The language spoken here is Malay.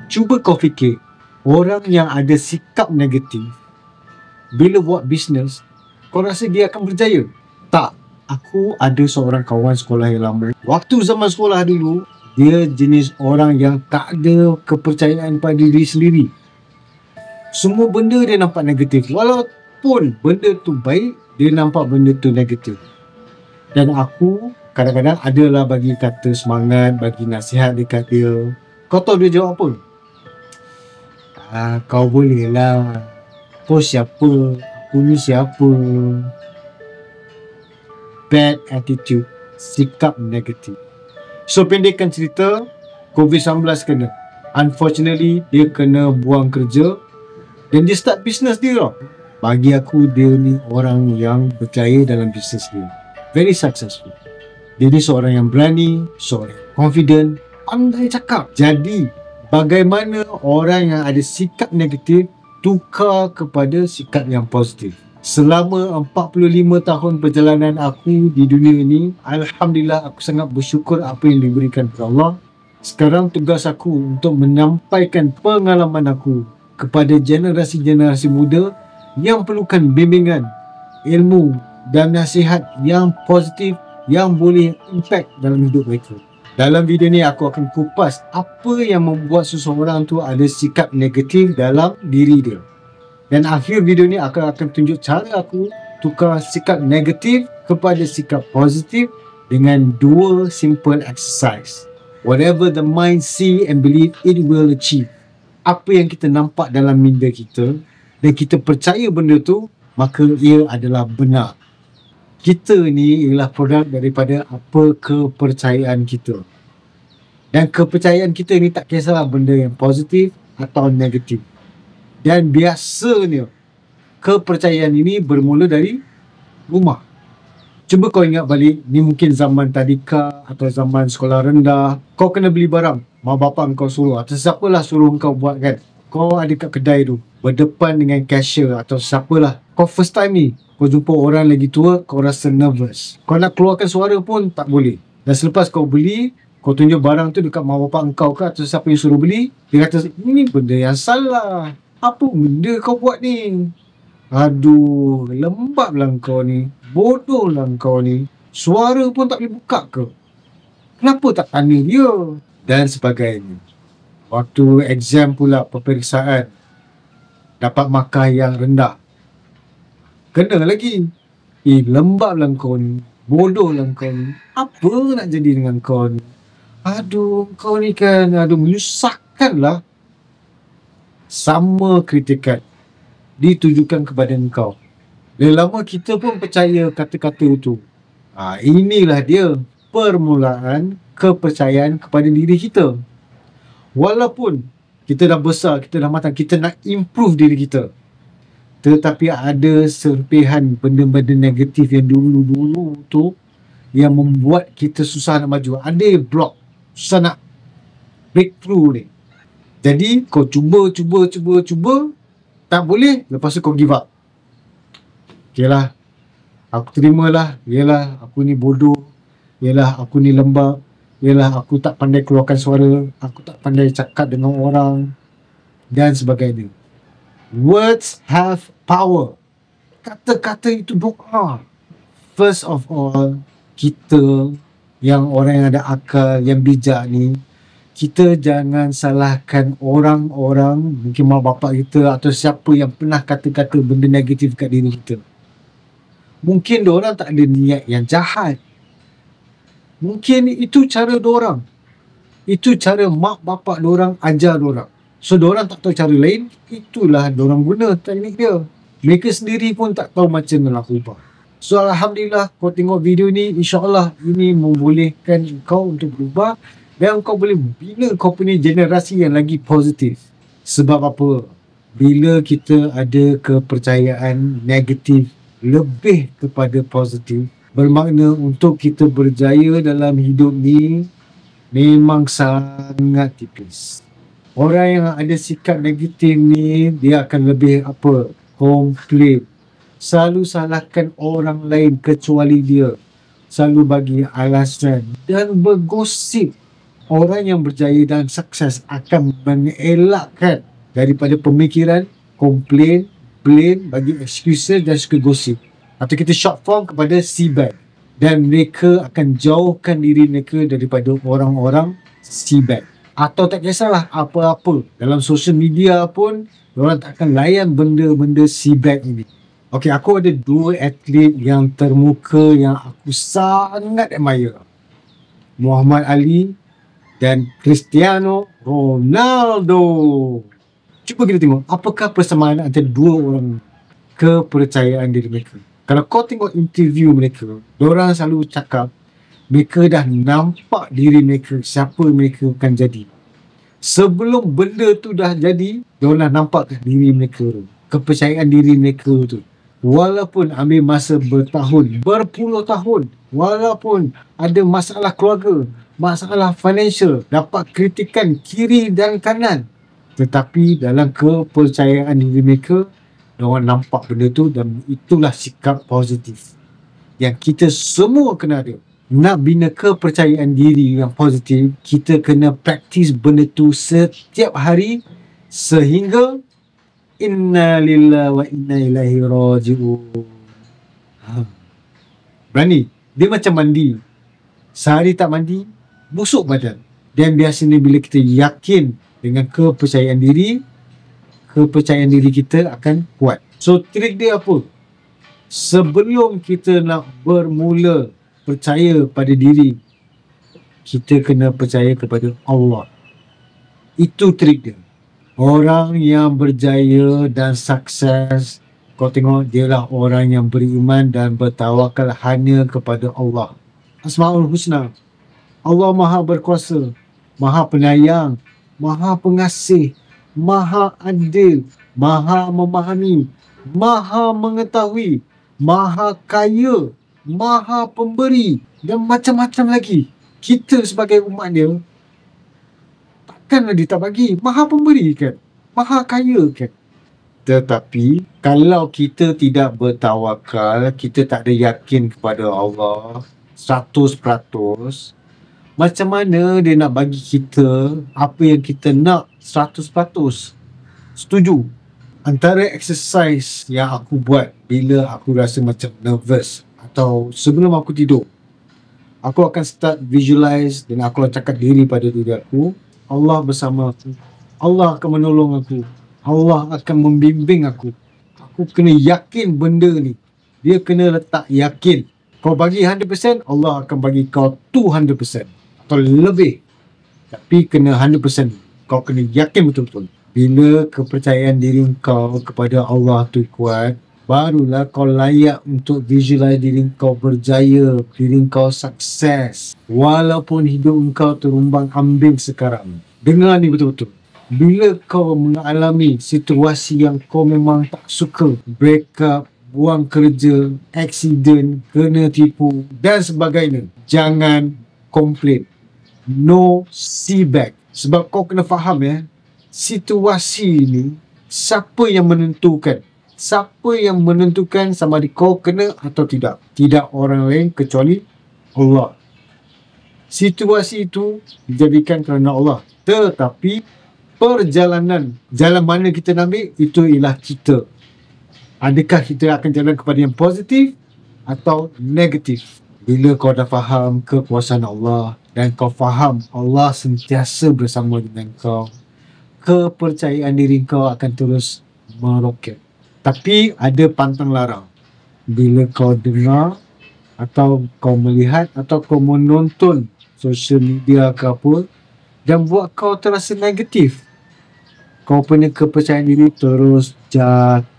Cuba kau fikir, orang yang ada sikap negatif, bila buat bisnes, kau rasa dia akan berjaya? Tak. Aku ada seorang kawan sekolah yang lama. Waktu zaman sekolah dulu, dia jenis orang yang tak ada kepercayaan pada diri sendiri. Semua benda dia nampak negatif. Walaupun benda tu baik, dia nampak benda tu negatif. Dan aku kadang-kadang adalah bagi kata semangat, bagi nasihat dekat dia. Kau tahu dia jawab apa? Kau boleh lah. Kau siapa? Aku ni siapa? Bad attitude, sikap negatif. So pendekkan cerita, COVID-19 kena. Unfortunately, dia kena buang kerja dan dia start business dia tau. Bagi aku, dia ni orang yang berjaya dalam bisnes dia. Very successful. Dia ni seorang yang berani, seorang yang confident, pandai cakap. Jadi, bagaimana orang yang ada sikap negatif tukar kepada sikap yang positif? Selama 45 tahun perjalanan aku di dunia ini, Alhamdulillah aku sangat bersyukur apa yang diberikan oleh Allah. Sekarang tugas aku untuk menyampaikan pengalaman aku kepada generasi-generasi muda yang perlukan bimbingan, ilmu dan nasihat yang positif yang boleh impact dalam hidup mereka. Dalam video ni aku akan kupas apa yang membuat seseorang tu ada sikap negatif dalam diri dia. Dan akhir video ni aku akan tunjuk cara aku tukar sikap negatif kepada sikap positif dengan 2 simple exercise. Whatever the mind see and believe, it will achieve. Apa yang kita nampak dalam minda kita dan kita percaya benda tu, maka ia adalah benar. Kita ni ialah produk daripada apa kepercayaan kita. Dan kepercayaan kita ni tak kisahlah benda yang positif atau negatif. Dan biasanya kepercayaan ini bermula dari rumah. Cuba kau ingat balik, ni mungkin zaman tadika atau zaman sekolah rendah. Kau kena beli barang, mak bapak kau suruh atau siapalah suruh kau buat kan. Kau ada kat kedai tu, berdepan dengan cashier atau siapalah. Kau first time ni, kau jumpa orang lagi tua, kau rasa nervous. Kau nak keluarkan suara pun tak boleh. Dan selepas kau beli, kau tunjuk barang tu dekat mak bapak kau ke atau siapa yang suruh beli, dia kata, ini benda yang salah. Apa benda kau buat ni? Aduh, lembab lah kau ni. Bodoh lah kau ni. Suara pun tak boleh buka ke? Kenapa tak tanya dia? Dan sebagainya. Waktu exam pula, peperiksaan, dapat markah yang rendah. Kena lagi. Lembab lah kau ni. Bodoh lah kau ni. Apa nak jadi dengan kau ni? Aduh, kau ni kan, menyusahkan lah. Sama kritikan ditujukan kepada engkau. Lama kita pun percaya kata-kata itu. Inilah dia permulaan kepercayaan kepada diri kita. Walaupun kita dah besar, kita dah matang, kita nak improve diri kita, tetapi ada serpihan benda-benda negatif yang dulu-dulu tu yang membuat kita susah nak maju. Ada block, susah nak breakthrough ni. Jadi kau cuba, tak boleh, lepas tu kau give up. Okay lah, aku terimalah. Yelah, aku ni bodoh. Yelah, aku ni lembab. Yelah, aku tak pandai keluarkan suara. Aku tak pandai cakap dengan orang. Dan sebagainya. Words have power. Kata-kata itu doa. First of all, kita yang orang yang ada akal, yang bijak ni, kita jangan salahkan orang-orang, mungkin mak bapak kita atau siapa yang pernah kata-kata benda negatif kat diri kita. Mungkin diorang tak ada niat yang jahat. Mungkin itu cara diorang. Itu cara mak bapak diorang ajar diorang. So diorang tak tahu cara lain, itulah diorang guna teknik dia. Mereka sendiri pun tak tahu macam mana nak ubah. So Alhamdulillah, kau tengok video ni, insyaAllah ini membolehkan kau untuk berubah. Dan kau boleh bina kau punya generasi yang lagi positif. Sebab apa? Bila kita ada kepercayaan negatif lebih kepada positif, bermakna untuk kita berjaya dalam hidup ni memang sangat tipis. Orang yang ada sikap negatif ni, dia akan lebih komplain. Selalu salahkan orang lain kecuali dia. Selalu bagi alasan dan bergosip. Orang yang berjaya dan sukses akan mengelakkan daripada pemikiran, komplain, blame, bagi excuses dan suka gosip. Atau kita short form kepada C-bag. Dan mereka akan jauhkan diri mereka daripada orang-orang C-bag. Atau tak kisahlah apa-apa. Dalam social media pun, orang tak akan layan benda-benda C-bag ini. Okey, aku ada dua atlet yang termuka yang aku sangat admire. Muhammad Ali dan Cristiano Ronaldo. Cuba kita tengok apakah persamaan antara dua orang, kepercayaan diri mereka. Kalau kau tengok interview mereka, diorang selalu cakap mereka dah nampak diri mereka, siapa mereka akan jadi. Sebelum benda tu dah jadi, diorang dah nampak diri mereka tu, kepercayaan diri mereka tu. Walaupun ambil masa bertahun, berpuluh tahun, walaupun ada masalah keluarga, masalah financial, dapat kritikan kiri dan kanan, tetapi dalam kepercayaan diri mereka, diorang nampak benda tu, dan itulah sikap positif yang kita semua kena ada. Nak bina kepercayaan diri yang positif, kita kena praktis benda tu setiap hari sehingga inna lillahi wa inna ilaihi raji'un. Berani. Dia macam mandi. Sehari tak mandi, busuk badan. Dan biasanya bila kita yakin dengan kepercayaan diri, kepercayaan diri kita akan kuat. So trik dia apa? Sebelum kita nak bermula percaya pada diri, kita kena percaya kepada Allah. Itu trik dia. Orang yang berjaya dan sukses, kau tengok dia lah orang yang beriman dan bertawakal hanya kepada Allah. Asmaul Husna. Allah Maha Berkuasa, Maha Penyayang, Maha Pengasih, Maha Adil, Maha Memahami, Maha Mengetahui, Maha Kaya, Maha Pemberi, dan macam-macam lagi. Kita sebagai umat dia, takkanlah dia tak bagi. Maha Pemberi kan, Maha Kaya kan. Tetapi kalau kita tidak bertawakal, kita tak ada yakin kepada Allah 100%, macam mana dia nak bagi kita apa yang kita nak 100%? Setuju? Antara exercise yang aku buat bila aku rasa macam nervous atau sebelum aku tidur, aku akan start visualize dan aku akan cakap diri pada diri aku, Allah bersama aku, Allah akan menolong aku, Allah akan membimbing aku. Aku kena yakin benda ni. Dia kena letak yakin. Kau bagi 100%, Allah akan bagi kau 200% atau lebih. Tapi kena 100%. Kau kena yakin betul-betul. Bila kepercayaan diri kau kepada Allah tu kuat, barulah kau layak untuk visualize diri kau berjaya, diri kau sukses. Walaupun hidup kau terumbang ambing sekarang. Dengar ni betul-betul. Bila kau mengalami situasi yang kau memang tak suka, break up, buang kerja, accident, kena tipu dan sebagainya, jangan komplain. No see-back. Sebab kau kena faham ya, situasi ni siapa yang menentukan? Siapa yang menentukan sama ada kau kena atau tidak? Tidak orang lain kecuali Allah. Situasi itu dijadikan kerana Allah. Tetapi perjalanan, jalan mana kita nak ambil, itu ialah kita. Adakah kita akan jalan kepada yang positif atau negatif? Bila kau dah faham kekuasaan Allah dan kau faham Allah sentiasa bersama dengan kau, kepercayaan diri kau akan terus meroket. Tapi ada pantang larang. Bila kau dengar atau kau melihat atau kau menonton social media ke apa dan buat kau terasa negatif, kau punya kepercayaan diri terus jatuh.